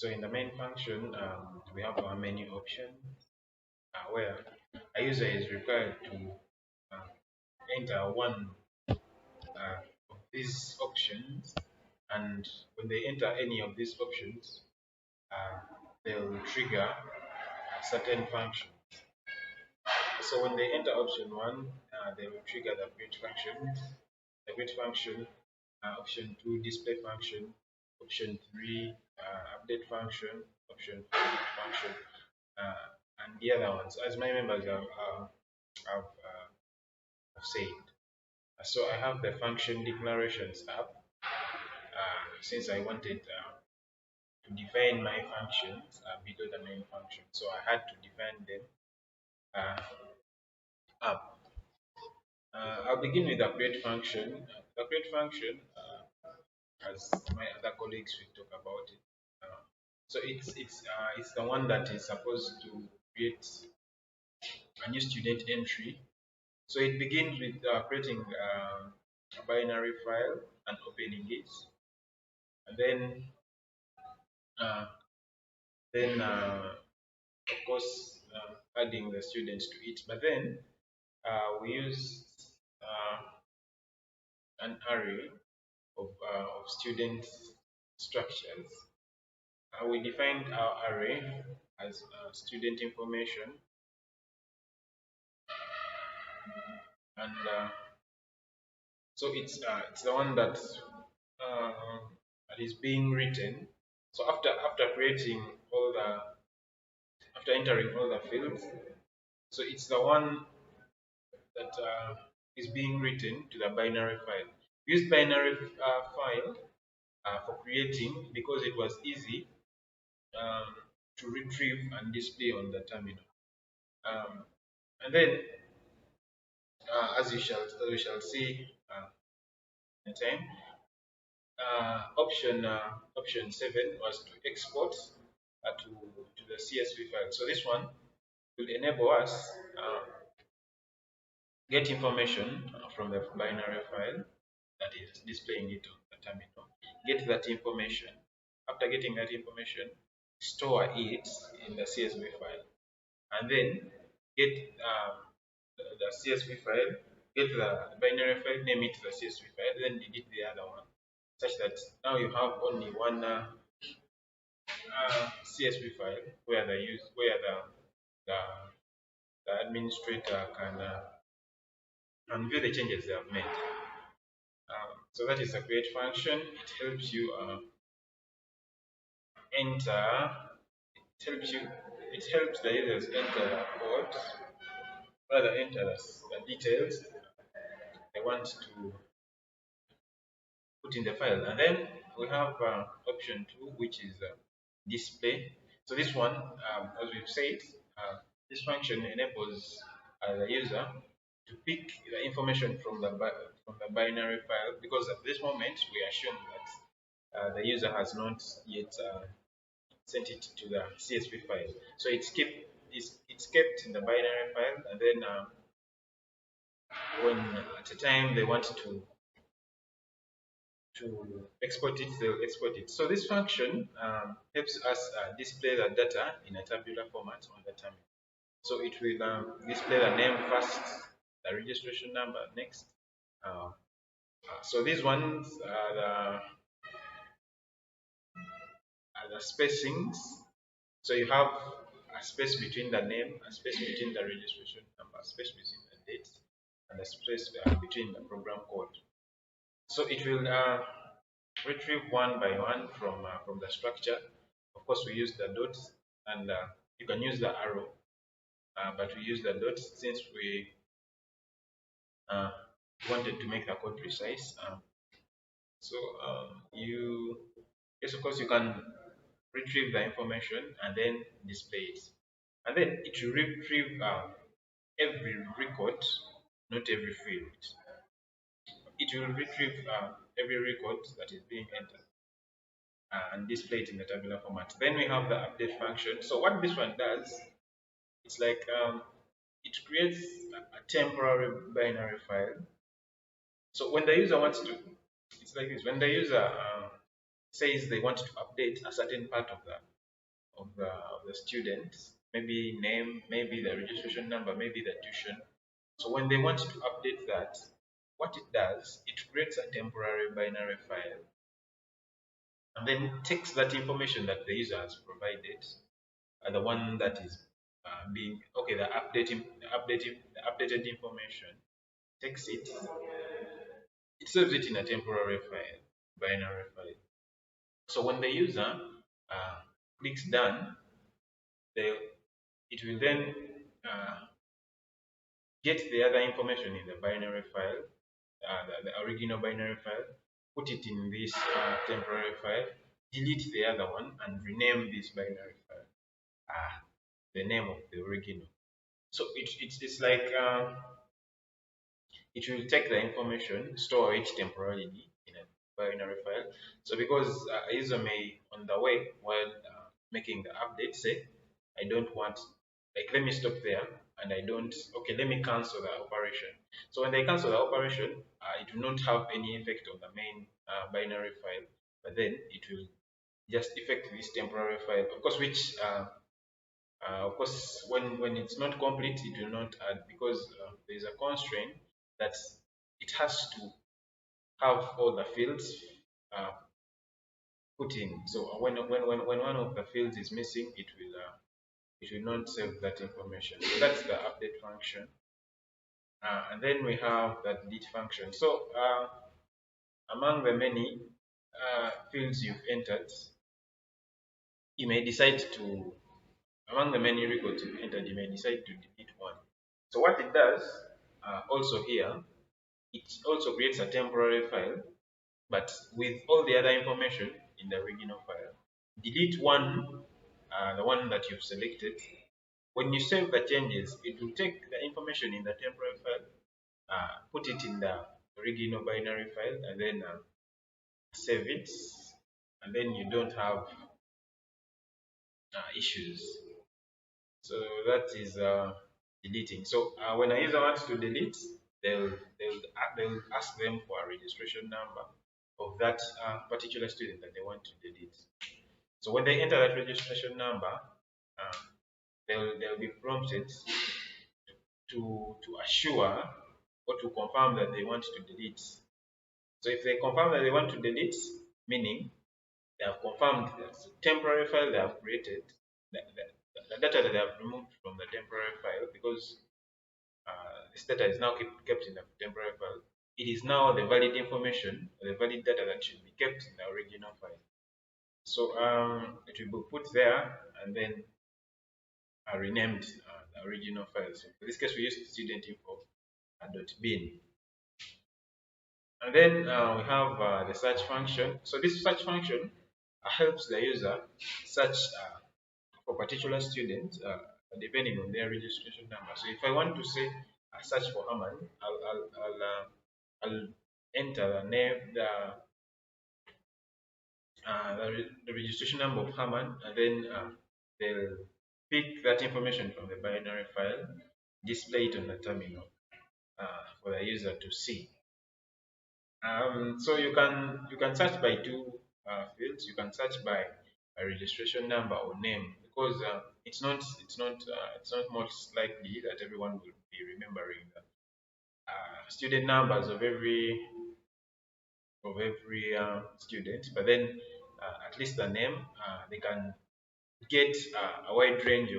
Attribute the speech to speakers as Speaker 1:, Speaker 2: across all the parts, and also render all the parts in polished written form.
Speaker 1: So in the main function, we have our menu option where a user is required to uh, enter one of these options, and when they enter any of these options, uh, they'll trigger a certain function. So when they enter option one, they will trigger the greet function, option two, display function, option three, update function, option four, read function, uh, and the other ones, as my members have said. So I have the function declarations app since I wanted to define my functions below the main function. So I had to define them uh, up. I'll begin with the create function. The create function, as my other colleagues will talk about it. So it's the one that is supposed to create a new student entry. So it begins with creating a binary file and opening it, and uh, then of course adding the students to it. But then we use uh, an array of student structures. We defined our array as student information, and so it's the one that is being written. So after creating all the after entering all the fields, so it's the one that is being written to the binary file. Use binary file for creating because it was easy um, to retrieve and display on the terminal. Um, and then, as we shall see in time, option 7 was to export to the CSV file. So this one will enable us get information from the binary file that is displaying it on the terminal. Get that information. After getting that information, store it in the CSV file, and then get the CSV file, get the binary file, name it the CSV file, then delete the other one, such that now you have only one CSV file where the, the administrator can view the changes they have made. So that is a create function. It helps you enter. It helps the users enter the code, rather enter the details they want to put in the file. And then we have option 2, which is display. So this one, as we've said, this function enables the user to pick the information from the binary file, because at this moment we assume that the user has not yet sent it to the CSV file. So it's kept in the binary file, and then when at a time they want to export it, they'll export it. So this function helps us display the data in a tabular format on the terminal. So it will display the name first, the registration number next. So these ones are the spacings. So you have a space between the name, a space between the registration number, a space between the date, and a space between the program code. So it will retrieve one by one from the structure. Of course, we use the dots, and you can use the arrow, but we use the dots since we uh, wanted to make the code precise. So you, yes, of course, you can retrieve the information and then display it, and then it will retrieve every record, not every field. It will retrieve every record that is being entered and display it in the tabular format. Then we have the update function. So what this one does, it's like it creates a temporary binary file. So when the user wants to, it's like this. When the user says they want to update a certain part of the student, maybe name, maybe the registration number, maybe the tuition. So when they want to update that, what it does, it creates a temporary binary file and then takes that information that the user has provided, the one that is being okay, the updated information, takes it, it saves it in a temporary file, binary file. So when the user uh, clicks done, they, it will then get the other information in the binary file, the original binary file, put it in this temporary file, delete the other one, and rename this binary file the name of the original. So it's like it will take the information, store it temporarily in a binary file. So because a user may, on the way while making the update, say, I don't want, like, let me stop there, and I don't, okay, let me cancel the operation. So when they cancel the operation, it will not have any effect on the main binary file, but then it will just affect this temporary file, of course, which of course, when it's not complete, it will not add, because there is a constraint that it has to have all the fields uh, put in. So when one of the fields is missing, it will not save that information. So that's the update function. And then we have the delete function. So among the many fields you've entered, you may decide to, among the many records you've entered, you may decide to delete one. So what it does, also here, it also creates a temporary file, but with all the other information in the original file. Delete one, the one that you've selected. When you save the changes, it will take the information in the temporary file, put it in the original binary file, and then save it, and then you don't have issues. So that is deleting. So when a user wants to delete, they'll ask them for a registration number of that particular student that they want to delete. So when they enter that registration number, they'll be prompted to assure or to confirm that they want to delete. So if they confirm that they want to delete, meaning they have confirmed that the temporary file they have created, the data that they have removed from the temporary file, because this data is now kept in the temporary file. It is now the valid information, the valid data that should be kept in the original file. So it will be put there and then renamed the original file. So for this case, we use studentinfo.bin. And then we have the search function. So this search function helps the user search for particular student depending on their registration number. So if I want to say search for Haman, I'll enter the name, the registration number of Haman, and then they'll pick that information from the binary file, display it on the terminal for the user to see. So you can search by two fields. You can search by a registration number or name, because it's not most likely that everyone will be remembering the student numbers of every student, but then at least the name, they can get a wide range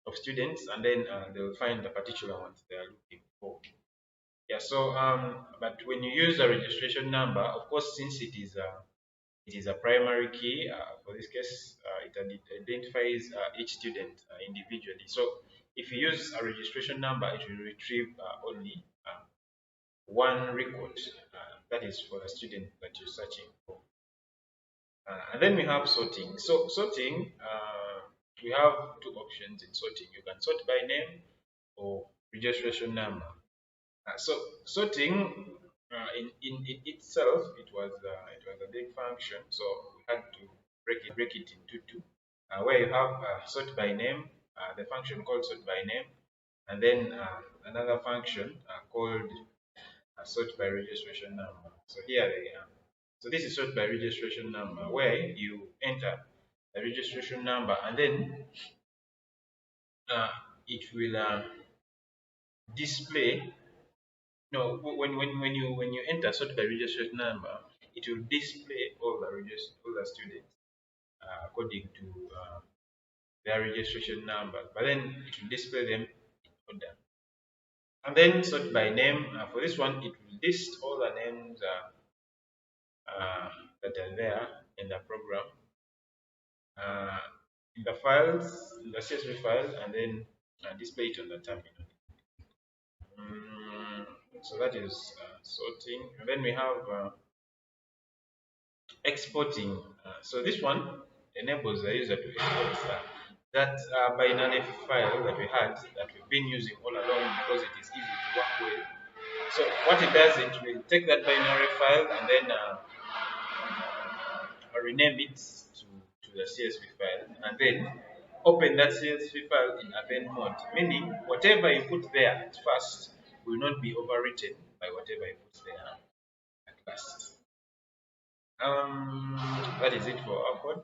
Speaker 1: of students, and then they'll find the particular ones they are looking for. Yeah, so but when you use a registration number, of course, since it is a primary key, for this case, it identifies each student individually. So if you use a registration number, it will retrieve only one record, that is for the student that you're searching for. And then we have sorting. So sorting, we have two options in sorting. You can sort by name or registration number. So sorting in itself, it was a big function. So we had to break it into two, where you have sort by name, the function called sort by name, and then another function called sort by registration number. So here they are. So this is sorted by registration number, where you enter the registration number and then it will display. No, when you enter sorted by registration number, it will display all the students according to their registration number. But then it will display them in order. And then sort by name. For this one, it will list all the names that are there in the program, uh, in the files, in the CSV file, and then display it on the terminal. So that is sorting. And then we have exporting. So this one enables the user to export that binary file that we had, that we've been using all along, because it is easy to work with. So what it does, it will take that binary file and then rename it to the CSV file, and then open that CSV file in append mode, meaning whatever you put there at first will not be overwritten by whatever you put there at last. That is it for our code.